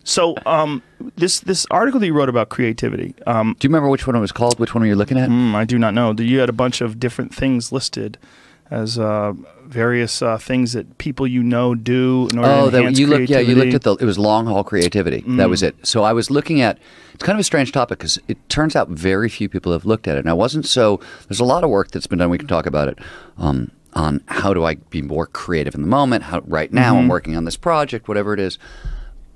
So this article that you wrote about creativity. Do you remember which one it was called? Which one were you looking at? I do not know. You had a bunch of different things listed as various things that people you know do in order to enhance creativity. Yeah, you looked at it was long haul creativity. That was it. So I was looking at, it's kind of a strange topic because it turns out very few people have looked at it. And I wasn't so, there's a lot of work that's been done, we can talk about it, on how do I be more creative in the moment, right now I'm working on this project, whatever it is.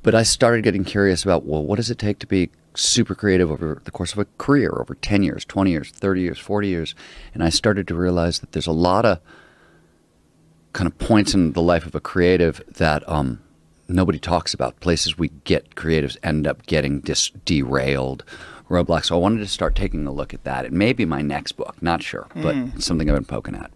But I started getting curious about, well, what does it take to be super creative over the course of a career, over 10 years, 20 years, 30 years, 40 years. And I started to realize that there's a lot of kind of points in the life of a creative that nobody talks about. Places we get creatives end up getting derailed, roadblocks. So I wanted to start taking a look at that. It may be my next book, not sure, but it's something I've been poking at.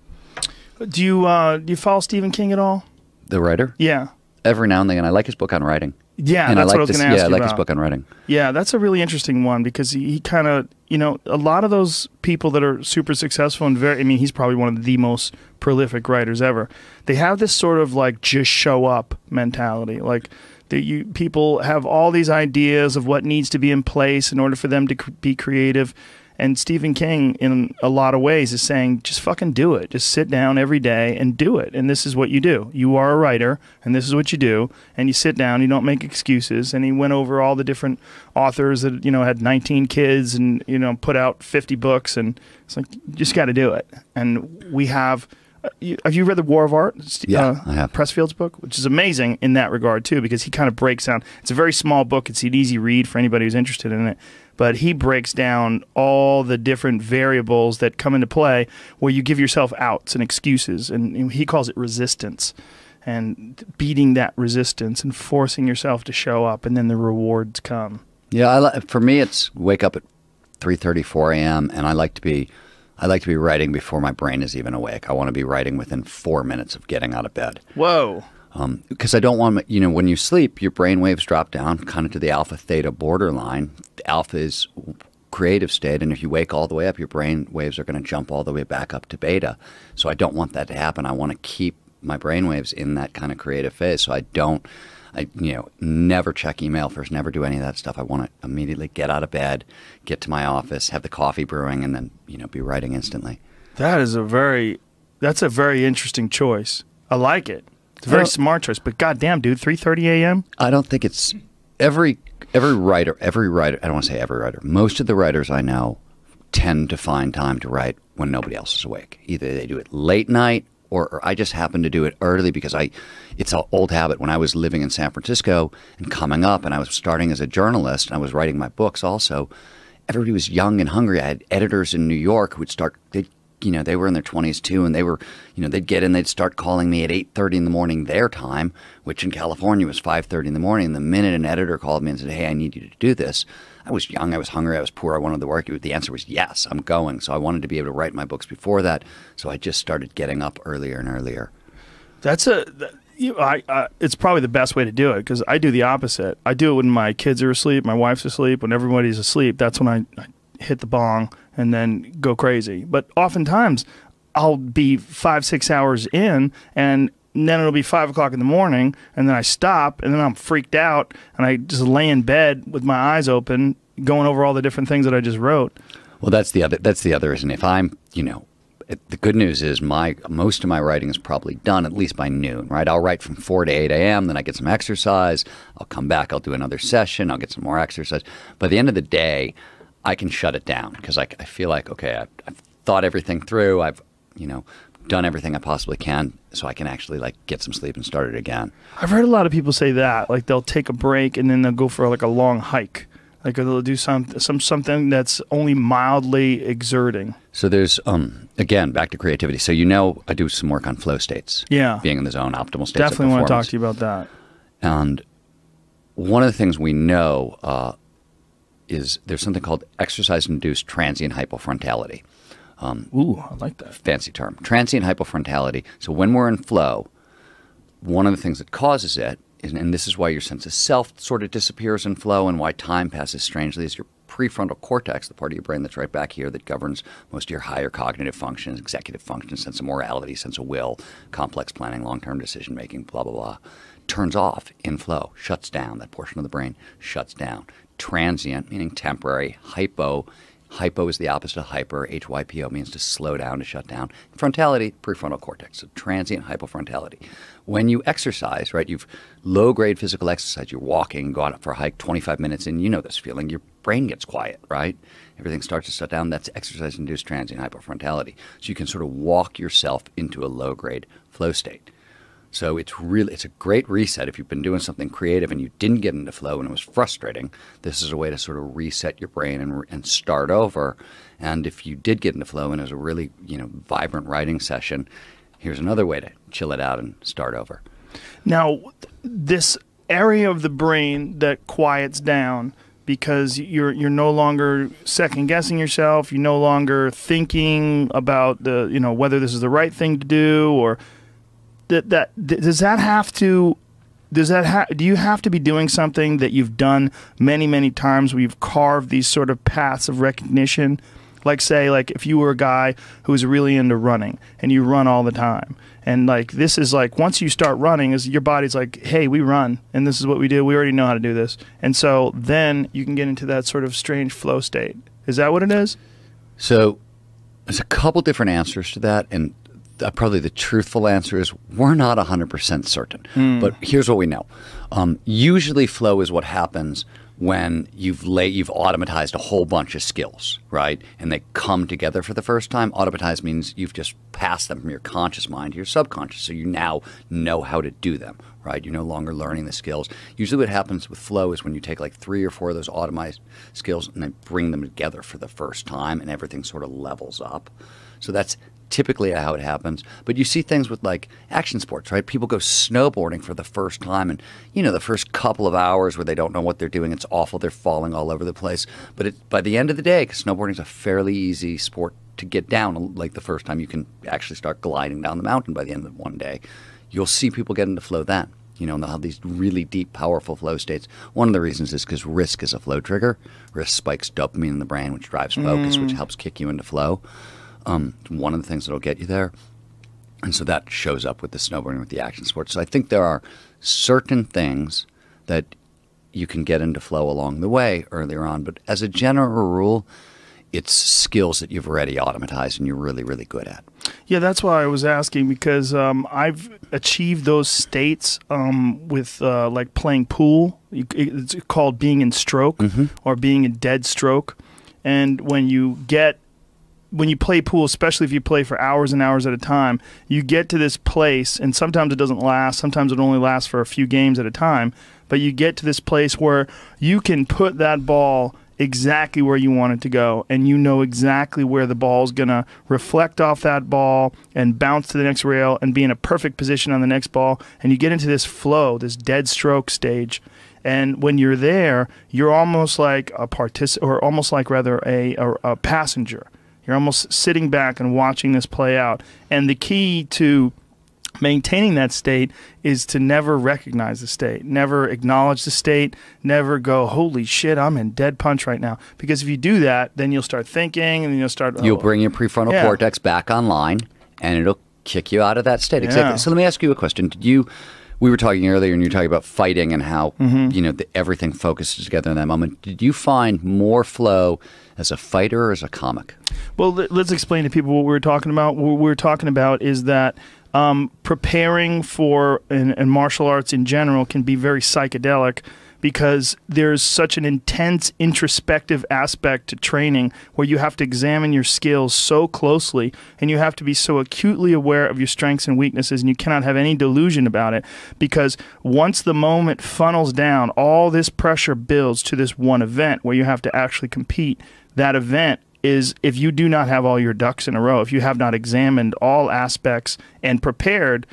Do you follow Stephen King at all? The writer? Yeah. Every now and then. I like his book on writing. Yeah, and that's what I was going to ask you I like about. his book on writing. Yeah, that's a really interesting one because he kind of, a lot of those people that are super successful and he's probably one of the most prolific writers ever. They have this sort of like just show up mentality. Like people have all these ideas of what needs to be in place in order for them to be creative. And Stephen King, in a lot of ways, is saying, just fucking do it. Just sit down every day and do it. And this is what you do. You are a writer, and this is what you do. And you sit down, you don't make excuses. And he went over all the different authors that, had 19 kids and, put out 50 books. And it's like, you just got to do it. And we have... have you read The War of Art? Yeah, I have. Pressfield's book, which is amazing in that regard, too, because he kind of breaks down... It's a very small book. It's an easy read for anybody who's interested in it. But he breaks down all the different variables that come into play where you give yourself outs and excuses. And he calls it resistance. And beating that resistance and forcing yourself to show up, and then the rewards come. Yeah, for me, it's wake up at 3:30, 4 a.m., and I like to be writing before my brain is even awake. I want to be writing within 4 minutes of getting out of bed. Whoa. Because I don't want, when you sleep, your brain waves drop down kind of to the alpha theta borderline. The alpha is creative state, and if you wake all the way up, your brain waves are going to jump all the way back up to beta. So I don't want that to happen. I want to keep my brain waves in that kind of creative phase. So I never check email first, never do any of that stuff. I want to immediately get out of bed, get to my office, have the coffee brewing, and then, be writing instantly. That's a very interesting choice. I like it. It's a very smart choice, but goddamn, dude, 3:30 a.m.? I don't think it's every writer, I don't want to say every writer. Most of the writers I know tend to find time to write when nobody else is awake. Either they do it late night or I just happen to do it early because it's an old habit. When I was living in San Francisco and coming up and I was starting as a journalist and I was writing my books also, everybody was young and hungry. I had editors in New York who would start, they were in their 20s too, and they were, they'd get in, they'd start calling me at 8:30 in the morning their time, which in California was 5:30 in the morning. And the minute an editor called me and said, hey, I need you to do this, I was young, I was hungry, I was poor, I wanted to work. The answer was yes, I'm going. So I wanted to be able to write my books before that. So I just started getting up earlier and earlier. It's probably the best way to do it because I do the opposite. I do it when my kids are asleep, my wife's asleep, when everybody's asleep. That's when I hit the bong and then go crazy. But oftentimes I'll be 5-6 hours in and then it'll be 5 o'clock in the morning and then I stop and then I'm freaked out and I just lay in bed with my eyes open going over all the different things that I just wrote. Well, that's the other reason. If I'm, the good news is most of my writing is probably done at least by noon, right? I'll write from 4 to 8 a.m., then I get some exercise, I'll come back, I'll do another session, I'll get some more exercise. By the end of the day, I can shut it down because I feel like, okay, I've thought everything through. I've, done everything I possibly can so I can actually get some sleep and start it again. I've heard a lot of people say that. Like they'll take a break and then they'll go for a long hike. Like they'll do something that's only mildly exerting. So there's, again, back to creativity. So I do some work on flow states. Yeah. Being in the zone, optimal states Definitely of want to talk performance. to you about that. And one of the things we know is there's something called exercise-induced transient hypofrontality. Ooh, I like that. Fancy term. Transient hypofrontality. So when we're in flow, one of the things that causes it, and this is why your sense of self sort of disappears in flow and why time passes strangely, is your prefrontal cortex, the part of your brain that's right back here that governs most of your higher cognitive functions, executive functions, sense of morality, sense of will, complex planning, long-term decision-making, blah, blah, blah, turns off in flow, shuts down. That portion of the brain shuts down. Transient, meaning temporary. Hypo is the opposite of hyper. HYPO means to slow down, to shut down. Frontality, prefrontal cortex. So transient hypofrontality. When you exercise, right, you've low-grade physical exercise. You're walking, go out for a hike, 25 minutes, and you know this feeling. Your brain gets quiet, right? Everything starts to shut down. That's exercise-induced transient hypofrontality. So you can sort of walk yourself into a low-grade flow state. So it's a great reset. If you've been doing something creative and you didn't get into flow and it was frustrating, this is a way to sort of reset your brain and start over. And if you did get into flow and it was a really vibrant writing session, here's another way to chill it out and start over. Now, this area of the brain that quiets down because you're no longer second guessing yourself, you're no longer thinking about whether this is the right thing to do, or do you have to be doing something that you've done many, many times where you've carved these sort of paths of recognition? Like, say, if you were a guy who was really into running and you run all the time, and this is once you start running, your body's like, hey, we run and this is what we do. We already know how to do this. And so then you can get into that sort of strange flow state. Is that what it is? So there's a couple different answers to that, and probably the truthful answer is we're not 100% certain. But here's what we know. Usually flow is what happens when you've automatized a whole bunch of skills, right? And they come together for the first time. Automatized means you've just passed them from your conscious mind to your subconscious, so you now know how to do them, right? You're no longer learning the skills. Usually what happens with flow is when you take 3 or 4 of those automated skills and then bring them together for the first time and everything sort of levels up. So that's typically how it happens. But you see things with action sports, right? People go snowboarding for the first time, and the first couple of hours where they don't know what they're doing, it's awful. They're falling all over the place. But by the end of the day, because snowboarding is a fairly easy sport to get down, the first time you can actually start gliding down the mountain by the end of one day, you'll see people get into flow then. And they'll have these really deep, powerful flow states. One of the reasons is because risk is a flow trigger. Risk spikes dopamine in the brain, which drives focus, which helps kick you into flow. One of the things that'll get you there. And so that shows up with the snowboarding, with the action sports. So I think there are certain things that you can get into flow along the way earlier on. But as a general rule, it's skills that you've already automatized and you're really, really good at. Yeah, that's why I was asking, because I've achieved those states with playing pool. It's called being in stroke or being in dead stroke. And when you play pool, especially if you play for hours and hours at a time, you get to this place, and sometimes it doesn't last. Sometimes it only lasts for a few games at a time. But you get to this place where you can put that ball exactly where you want it to go, and you know exactly where the ball is going to reflect off that ball and bounce to the next rail and be in a perfect position on the next ball. And you get into this flow, this dead stroke stage. And when you're there, you're almost like a passenger. You're almost sitting back and watching this play out. And the key to maintaining that state is to never recognize the state, never acknowledge the state, never go, holy shit, I'm in dead punch right now. Because if you do that, then you'll start thinking, and then you'll start... You'll bring your prefrontal cortex back online, and it'll kick you out of that state. Exactly. So let me ask you a question. We were talking earlier, and you were talking about fighting and how everything focuses together in that moment. Did you find more flow as a fighter or as a comic? Well, let's explain to people what we were talking about. What we were talking about is that preparing for and martial arts in general can be very psychedelic, because there's such an intense introspective aspect to training where you have to examine your skills so closely, and you have to be so acutely aware of your strengths and weaknesses, and you cannot have any delusion about it, because once the moment funnels down, all this pressure builds to this one event where you have to actually compete. That event is, if you do not have all your ducks in a row, if you have not examined all aspects and prepared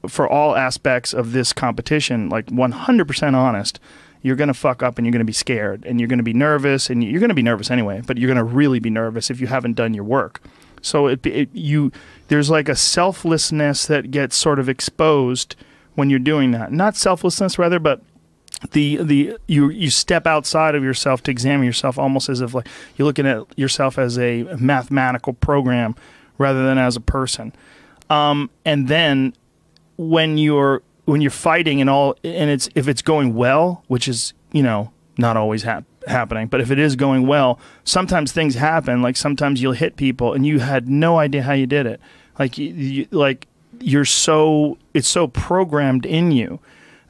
for all aspects of this competition, 100% honest, you're going to fuck up, and you're going to be scared, and you're going to be nervous, and you're going to be nervous anyway, but you're going to really be nervous if you haven't done your work. So there's a selflessness that gets sort of exposed when you're doing that. Not selflessness, rather, but you step outside of yourself to examine yourself, almost as if you're looking at yourself as a mathematical program rather than as a person. And then when you're when you're fighting and all, and if it's going well, which is, you know, not always happening, but if it is going well, sometimes things happen. Like sometimes you'll hit people and you had no idea how you did it. Like it's so programmed in you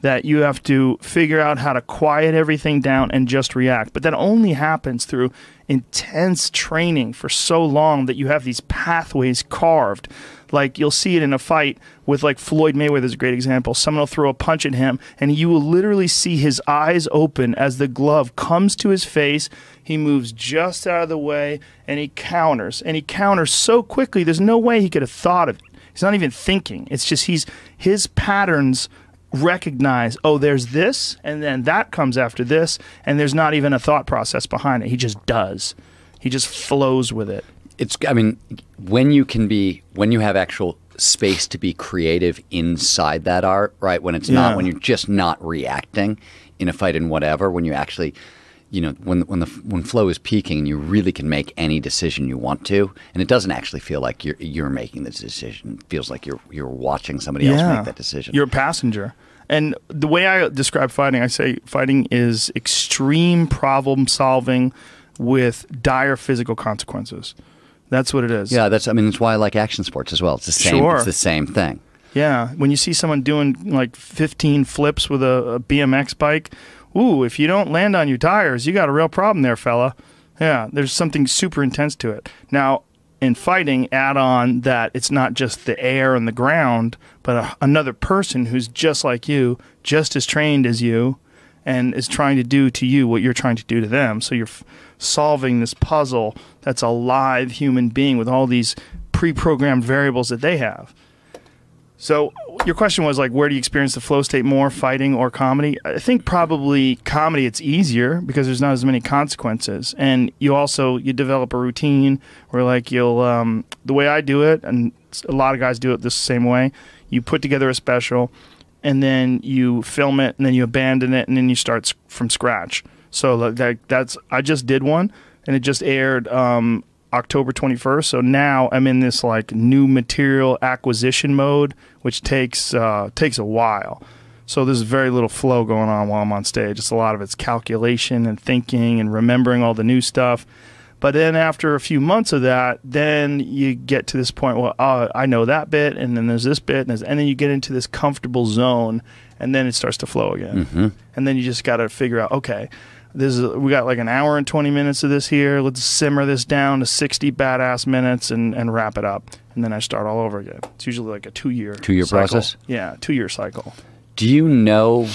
that you have to figure out how to quiet everything down and just react. But that only happens through intense training for so long that you have these pathways carved. Like you'll see it in a fight with, like, Floyd Mayweather is a great example. Someone will throw a punch at him and you will literally see his eyes open as the glove comes to his face. He moves just out of the way and he counters. And he counters so quickly there's no way he could have thought of it. He's not even thinking. It's just his patterns recognize, oh, there's this, and then that comes after this, and there's not even a thought process behind it. He just does. He just flows with it. I mean, when you have actual space to be creative inside that art, right? When it's not, when you're just not reacting in a fight and whatever, when you actually, you know, when flow is peaking and you really can make any decision you want to, and it doesn't actually feel like you're making the decision. It feels like you're watching somebody else make that decision. You're a passenger. And the way I describe fighting, I say fighting is extreme problem solving with dire physical consequences. That's what it is. Yeah, that's why I like action sports as well. It's the same. Sure. It's the same thing. Yeah, when you see someone doing like 15 flips with a BMX bike, ooh, if you don't land on your tires, you got a real problem there, fella. Yeah, there's something super intense to it. Now, in fighting, add on that it's not just the air and the ground, but another person who's just like you, just as trained as you, and is trying to do to you what you're trying to do to them. So you're solving this puzzle that's a live human being with all these pre-programmed variables that they have. So your question was, like, where do you experience the flow state more, fighting or comedy? I think probably comedy. It's easier because there's not as many consequences, and you develop a routine where, like, you'll the way I do it, and a lot of guys do it the same way. You put together a special, and then you film it, and then you abandon it, and then you start from scratch. So that's I just did one, and it just aired October 21st. So now I'm in this, like, new material acquisition mode, which takes a while. So there's very little flow going on while I'm on stage. It's a lot of it's calculation and thinking and remembering all the new stuff. But then after a few months of that, then you get to this point, well, I know that bit, and then there's this bit, and then you get into this comfortable zone, and then it starts to flow again. Mm-hmm. And then you just got to figure out, okay, we got like an hour and 20 minutes of this here. Let's simmer this down to 60 badass minutes and wrap it up. And then I start all over again. It's usually like a 2-year cycle. Process? Yeah, 2-year cycle. Do you know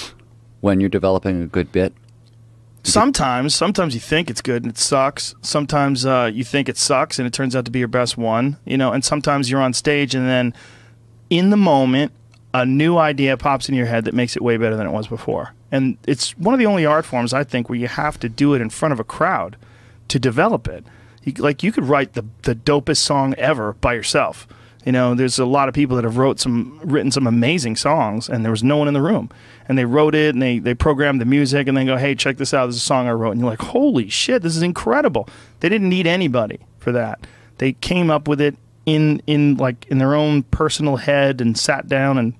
when you're developing a good bit? Sometimes you think it's good and it sucks. Sometimes you think it sucks and it turns out to be your best one. You know, and sometimes you're on stage and then in the moment, a new idea pops in your head that makes it way better than it was before. And it's one of the only art forms, I think, where you have to do it in front of a crowd to develop it. You could write the dopest song ever by yourself. You know, there's a lot of people that have written some amazing songs, and there was no one in the room. And they wrote it, and they programmed the music, and they go, hey, check this out. This is a song I wrote. And you're like, holy shit, this is incredible. They didn't need anybody for that. They came up with it in their own personal head and sat down. And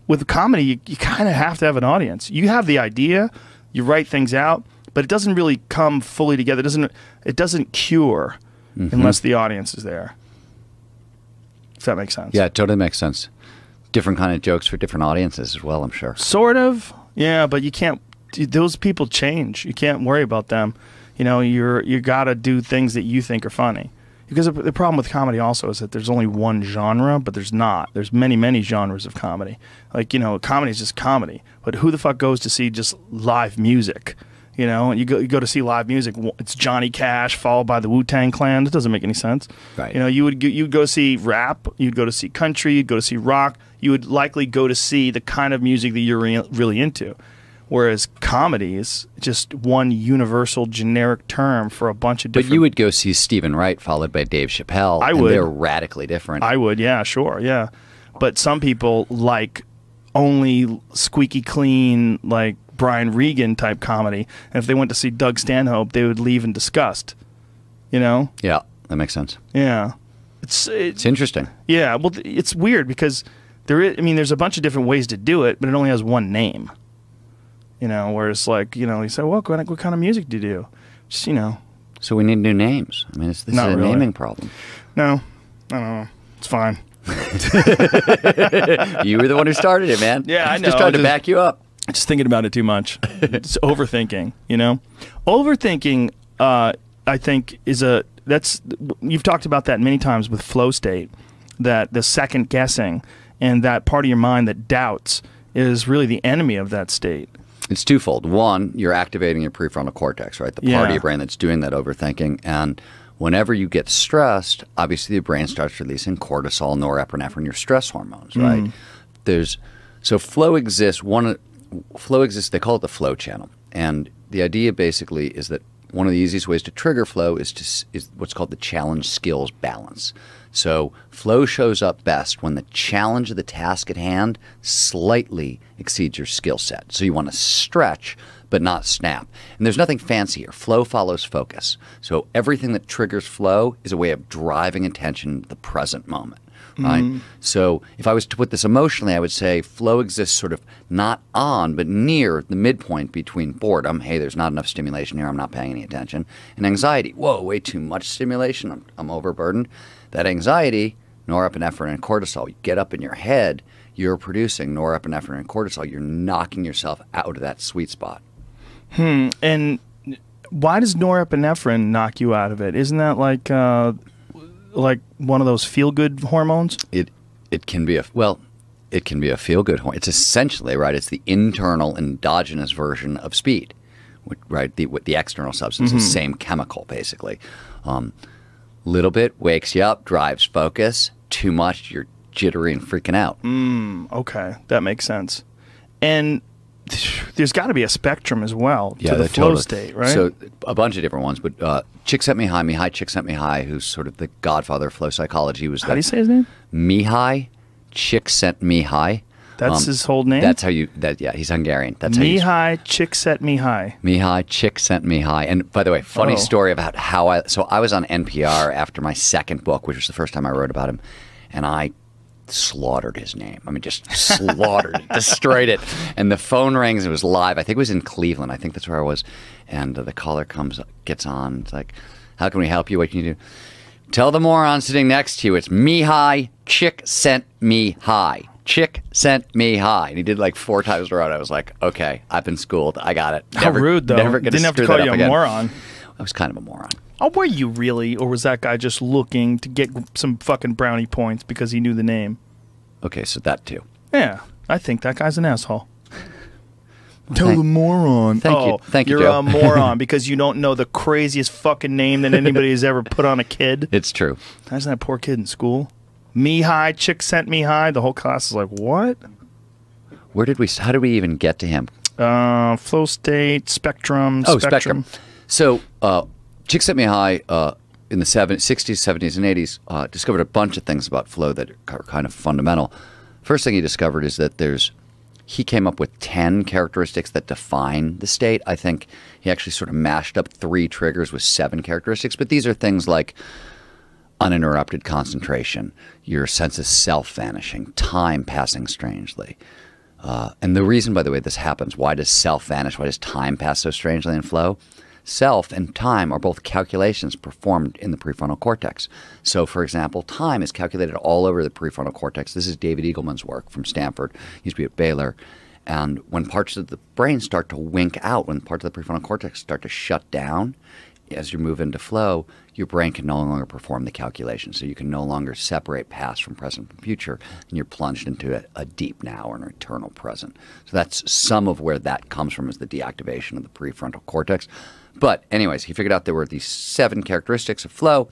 with comedy, you kind of have to have an audience. You have the idea, you write things out, but it doesn't really come fully together. It doesn't cure unless the audience is there. If that makes sense. Yeah, it totally makes sense. Different kind of jokes for different audiences as well, I'm sure. Sort of, yeah, but you can't. Those people change. You can't worry about them. You know, you got to do things that you think are funny. Because the problem with comedy also is that there's only one genre, but there's not. There's many, many genres of comedy. Like, you know, comedy is just comedy. But who the fuck goes to see just live music? You know, and you go to see live music. It's Johnny Cash followed by the Wu-Tang Clan. That doesn't make any sense. Right. You know, you'd go see rap. You'd go to see country. You'd go to see rock. You would likely go to see the kind of music that you're really into. Whereas comedy is just one universal generic term for a bunch of different... But you would go see Stephen Wright followed by Dave Chappelle. I would. And they're radically different. I would, yeah, sure, yeah. But some people like only squeaky clean, like Brian Regan type comedy. And if they went to see Doug Stanhope, they would leave in disgust. You know? Yeah, that makes sense. Yeah. It's interesting. Yeah, well, it's weird because I mean, there's a bunch of different ways to do it, but it only has one name. You know, whereas like, you know, you say, well, what kind of music do you do? Just, you know. So we need new names. I mean, this is a naming problem. No, I don't know. It's fine. You were the one who started it, man. Yeah, I know. Just trying to back you up. Just thinking about it too much. It's overthinking, you know? Overthinking, I think, you've talked about that many times with flow state, that the second guessing and that part of your mind that doubts is really the enemy of that state. It's twofold. One, you're activating your prefrontal cortex, right? The part of your brain that's doing that overthinking. And whenever you get stressed, obviously the brain starts releasing cortisol, norepinephrine, your stress hormones, right? So flow exists. Flow exists. They call it the flow channel. And the idea basically is that one of the easiest ways to trigger flow is what's called the challenge skills balance. So flow shows up best when the challenge of the task at hand slightly exceeds your skill set. So you want to stretch but not snap. And there's nothing fancy here. Flow follows focus. So everything that triggers flow is a way of driving attention to the present moment. Right? So if I was to put this emotionally, I would say flow exists sort of not on, but near the midpoint between boredom, hey, there's not enough stimulation here, I'm not paying any attention, and anxiety, whoa, way too much stimulation, I'm overburdened. That anxiety, norepinephrine and cortisol, you get up in your head, you're producing norepinephrine and cortisol, you're knocking yourself out of that sweet spot. And why does norepinephrine knock you out of it? Isn't that like one of those feel-good hormones? It can be it can be a feel-good hormone. It's essentially, right, it's the internal endogenous version of speed, right? The external substance is the same chemical, basically. Little bit wakes you up, drives focus. Too much, you're jittery and freaking out. Okay, that makes sense. And there's got to be a spectrum as well to the flow state, right? So a bunch of different ones, but Chick Sent Mihai, Chick Sent Mihai, who's sort of the godfather of flow psychology, was how do you say his name? Mihai Chick Sent Mihai. That's his whole name? That's how he's Hungarian. That's Mihai Chick Sent Mihai. Mihai Chick Sent Mihai. And by the way, funny story about how I was on NPR after my second book, which was the first time I wrote about him, and I slaughtered his name. I mean, just slaughtered it, destroyed it. And the phone rings. It was live. I think it was in Cleveland. I think that's where I was. And the caller gets on. It's like, how can we help you? What can you do? Tell the moron sitting next to you, it's Mihai Chick Sent Mihai. Chick Sent Mihai. And he did like 4 times in a row. I was like, okay, I've been schooled. I got it. How rude, though. Never Didn't have to call you a moron. I was kind of a moron. Oh, were you really? Or was that guy just looking to get some fucking brownie points because he knew the name? Okay, so that too. Yeah, I think that guy's an asshole. Tell the moron. Thank you, You're Joe. a moron because you don't know the craziest fucking name that anybody has ever put on a kid. It's true. Imagine that poor kid in school. Mihai, Chick Sent Mihai. The whole class is like, what? How did we even get to him? Flow state, spectrum. Oh, spectrum. So, Chick Sent Mihai in the 60s, 70s, and 80s discovered a bunch of things about flow that are kind of fundamental. First thing he discovered is that he came up with 10 characteristics that define the state. I think he actually sort of mashed up 3 triggers with 7 characteristics, but these are things like uninterrupted concentration, your sense of self vanishing, time passing strangely. And the reason, by the way, this happens, why does self vanish, why does time pass so strangely in flow? Self and time are both calculations performed in the prefrontal cortex. So, for example, time is calculated all over the prefrontal cortex. This is David Eagleman's work from Stanford. He used to be at Baylor. And when parts of the brain start to wink out, when parts of the prefrontal cortex start to shut down, as you move into flow, your brain can no longer perform the calculation. So you can no longer separate past from present from future, and you're plunged into a deep now or an eternal present. So that's some of where that comes from, is the deactivation of the prefrontal cortex. But anyways, he figured out there were these 7 characteristics of flow,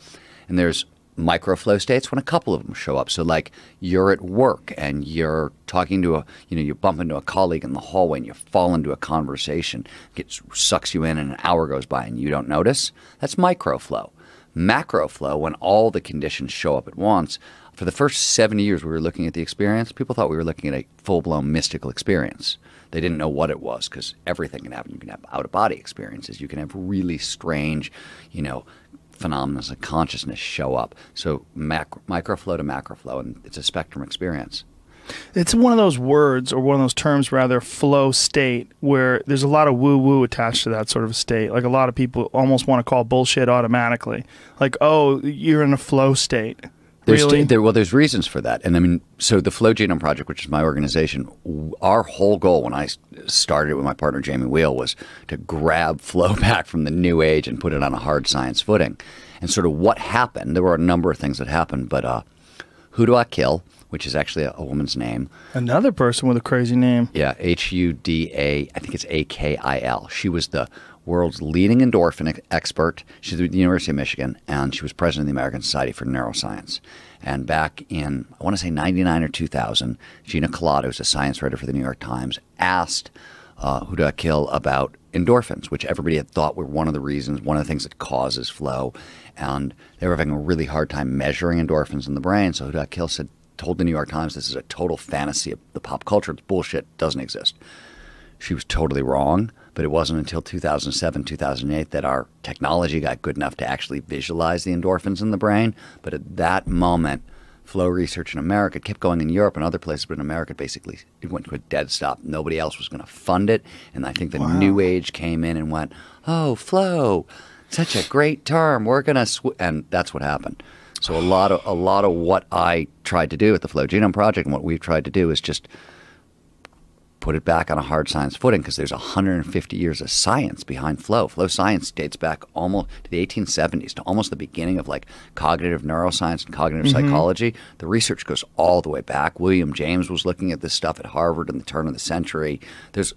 and there's micro flow states when a couple of them show up. So like you're at work and you're talking to you bump into a colleague in the hallway and you fall into a conversation, sucks you in and an hour goes by and you don't notice. That's micro flow. Macro flow, when all the conditions show up at once. For the first 70 years we were looking at the experience, people thought we were looking at a full-blown mystical experience. They didn't know what it was because everything can happen. You can have out-of-body experiences. You can have really strange, phenomena of consciousness show up. So microflow to macroflow, and it's a spectrum experience. It's one of those words, or one of those terms rather, flow state, where there's a lot of woo-woo attached to that sort of a state. Like a lot of people almost want to call bullshit automatically. Like, oh, you're in a flow state. Really? There's reasons for that. And I mean, so the Flow Genome Project, which is my organization, our whole goal when I started it with my partner Jamie Wheel was to grab flow back from the new age and put it on a hard science footing. And sort of what happened, there were a number of things that happened, but Who Do I Kill, which is actually a woman's name. Another person with a crazy name. Yeah, Huda, I think it's Akil. She was the world's leading endorphin expert. She's at the University of Michigan, and she was president of the American Society for Neuroscience. And back in, I want to say 99 or 2000, Gina Collado, who's a science writer for the New York Times, asked Huda Akil about endorphins, which everybody had thought were one of the reasons, one of the things that causes flow. And they were having a really hard time measuring endorphins in the brain. So Huda Akil told the New York Times, this is a total fantasy of the pop culture. It's bullshit. It doesn't exist. She was totally wrong. But it wasn't until 2007, 2008 that our technology got good enough to actually visualize the endorphins in the brain. But at that moment, flow research in America kept going in Europe and other places, but in America, basically, it went to a dead stop. Nobody else was going to fund it. And I think the new age came in and went, oh, flow, such a great term. We're going to, and that's what happened. So a lot of what I tried to do at the Flow Genome Project and what we've tried to do is just put it back on a hard science footing, because there's 150 years of science behind flow. Flow science dates back almost to the 1870s, to almost the beginning of like cognitive neuroscience and cognitive psychology. The research goes all the way back. William James was looking at this stuff at Harvard in the turn of the century. There's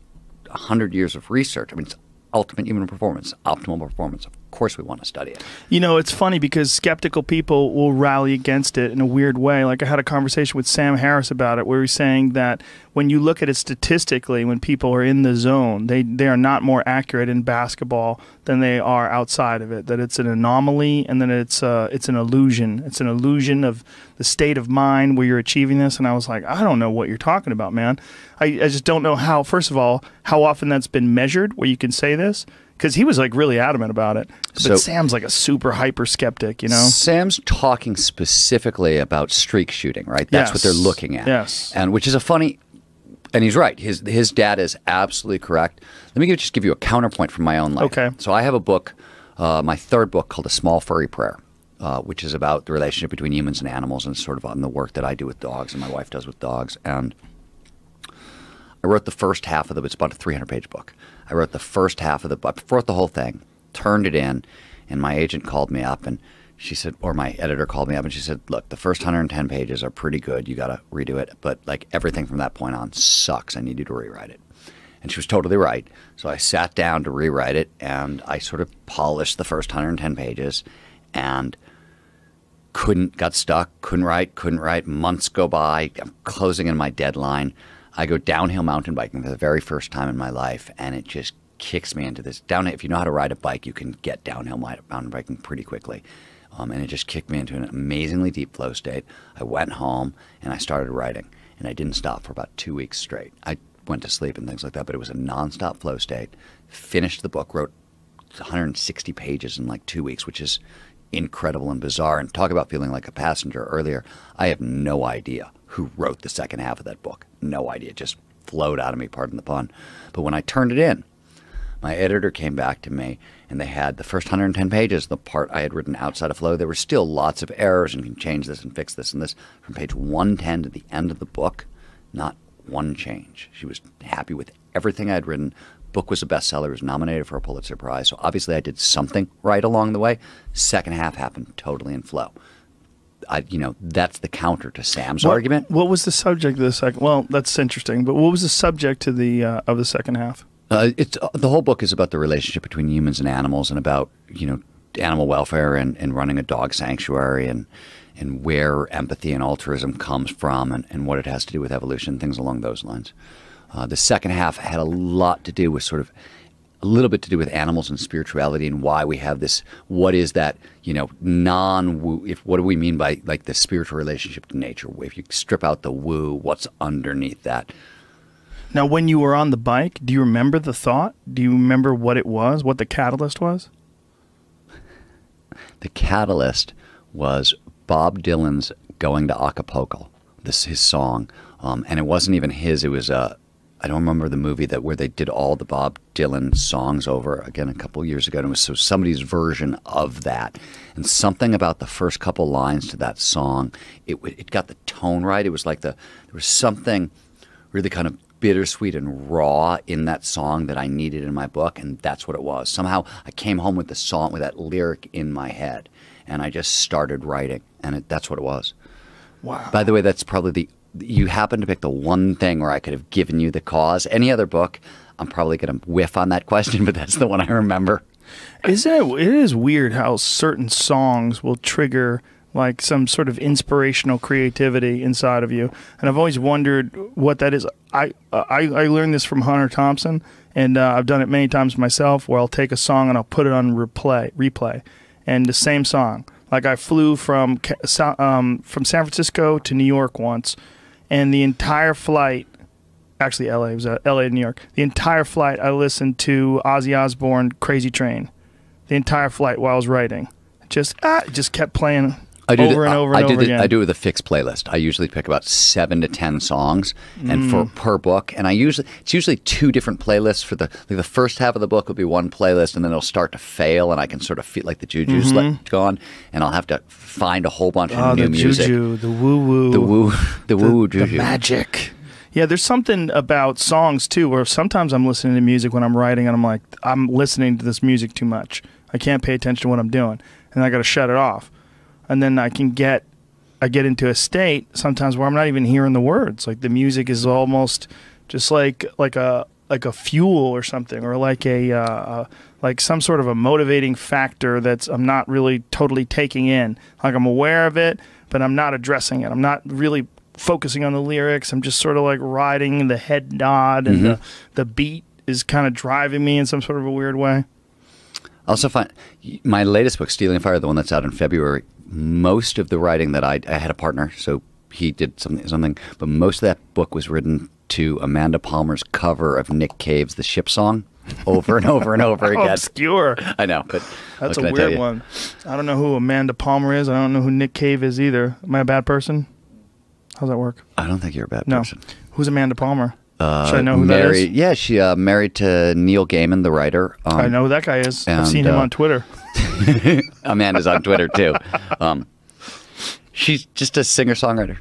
100 years of research. I mean, it's ultimate human performance, optimal performance. Of course we want to study it. You know, it's funny because skeptical people will rally against it in a weird way. Like I had a conversation with Sam Harris about it, where he's saying that when you look at it statistically, when people are in the zone, they are not more accurate in basketball than they are outside of it. That it's an anomaly, and then it's an illusion. It's an illusion of the state of mind where you're achieving this. And I was like, I don't know what you're talking about, man. I just don't know how, first of all, how often that's been measured where you can say this. Because he was like really adamant about it. But so, Sam's like a super hyper skeptic, you know? Sam's talking specifically about streak shooting, right? That's what they're looking at. Yes. And which is a funny, and he's right. His data is absolutely correct. Let me just give you a counterpoint from my own life. Okay. So I have a book, my third book, called A Small Furry Prayer, which is about the relationship between humans and animals, and sort of on the work that I do with dogs and my wife does with dogs. And I wrote the first half of it's about a 300-page book. I wrote the first half of the book, wrote the whole thing, turned it in, and my agent called me up, and she said, or my editor called me up, and she said, look, the first 110 pages are pretty good. You got to redo it. But like everything from that point on sucks. I need you to rewrite it. And she was totally right. So I sat down to rewrite it, and I sort of polished the first 110 pages and got stuck, couldn't write. Months go by. I'm closing in my deadline. I go downhill mountain biking for the very first time in my life, and it just kicks me into this. If you know how to ride a bike, you can get downhill mountain biking pretty quickly. And it just kicked me into an amazingly deep flow state. I went home, and I started writing, and I didn't stop for about 2 weeks straight. I went to sleep and things like that, but it was a nonstop flow state. Finished the book, wrote 160 pages in like 2 weeks, which is incredible and bizarre. And talk about feeling like a passenger earlier. I have no idea who wrote the second half of that book. No idea. It just flowed out of me, pardon the pun. But when I turned it in, my editor came back to me, and they had the first 110 pages, the part I had written outside of flow. There were still lots of errors, and you can change this and fix this and this. From page 110 to the end of the book, not one change. She was happy with everything I'd written. Book was a bestseller. It was nominated for a Pulitzer Prize. So obviously I did something right along the way. Second half happened totally in flow. That's the counter to Sam's argument. What was the subject of the second? Well, that's interesting. But what was the subject to the of the second half? The whole book is about the relationship between humans and animals, and about animal welfare and running a dog sanctuary, and where empathy and altruism comes from, and what it has to do with evolution, things along those lines. The second half had a lot to do with a little bit to do with animals and spirituality, and why we have this. What is that? Non-woo. What do we mean by like the spiritual relationship to nature? If you strip out the woo, what's underneath that? Now, when you were on the bike, do you remember the thought? Do you remember what it was? What the catalyst was? The catalyst was Bob Dylan's "Going to Acapulco." His song. And it wasn't even his. It was I don't remember the movie where they did all the Bob Dylan songs over again a couple of years ago. And it was somebody's version of that. And something about the first couple lines to that song, it got the tone right. It was like there was something really kind of bittersweet and raw in that song that I needed in my book, and that's what it was. Somehow I came home with the song, with that lyric in my head, and I just started writing, and that's what it was. Wow. By the way, that's probably you happen to pick the one thing where I could have given you the cause. Any other book, I'm probably going to whiff on that question, but that's the one I remember. It is weird how certain songs will trigger like some sort of inspirational creativity inside of you, and I've always wondered what that is. I learned this from Hunter Thompson, and I've done it many times myself, where I'll take a song and I'll put it on replay, and the same song. Like I flew from San Francisco to New York once, and the entire flight, actually LA, it was LA to New York. The entire flight I listened to Ozzy Osbourne, Crazy Train. The entire flight while I was writing. It just kept playing over and over again. I do it with a fixed playlist. I usually pick about 7 to 10 songs, and per book. And it's usually 2 different playlists. For the first half of the book will be one playlist, and then it'll start to fail, and I can sort of feel like the juju's gone, and I'll have to find a whole bunch of new music. Juju, the woo-woo. The woo-woo juju. The magic. Yeah, there's something about songs, too, where sometimes I'm listening to music when I'm writing, and I'm like, I'm listening to this music too much. I can't pay attention to what I'm doing, and I got to shut it off. And then I get into a state sometimes where I'm not even hearing the words. Like the music is almost just like a fuel or something, or like like some sort of a motivating factor that's I'm not really totally taking in. Like I'm aware of it, but I'm not addressing it. I'm not really focusing on the lyrics. I'm just sort of like riding the head nod, and the beat is kind of driving me in some sort of a weird way. I also find my latest book, Stealing Fire, the one that's out in February, most of the writing that I had a partner, so he did something, but most of that book was written to Amanda Palmer's cover of Nick Cave's The Ship Song over and over and over again. Obscure. I know, but that's a weird one. I don't know who Amanda Palmer is. I don't know who Nick Cave is either. Am I a bad person? How's that work? I don't think you're a bad person. Who's Amanda Palmer? Should I know who that is? Yeah, she married to Neil Gaiman, the writer. I know who that guy is. I've seen him on Twitter. Amanda's on Twitter, too. She's just a singer-songwriter.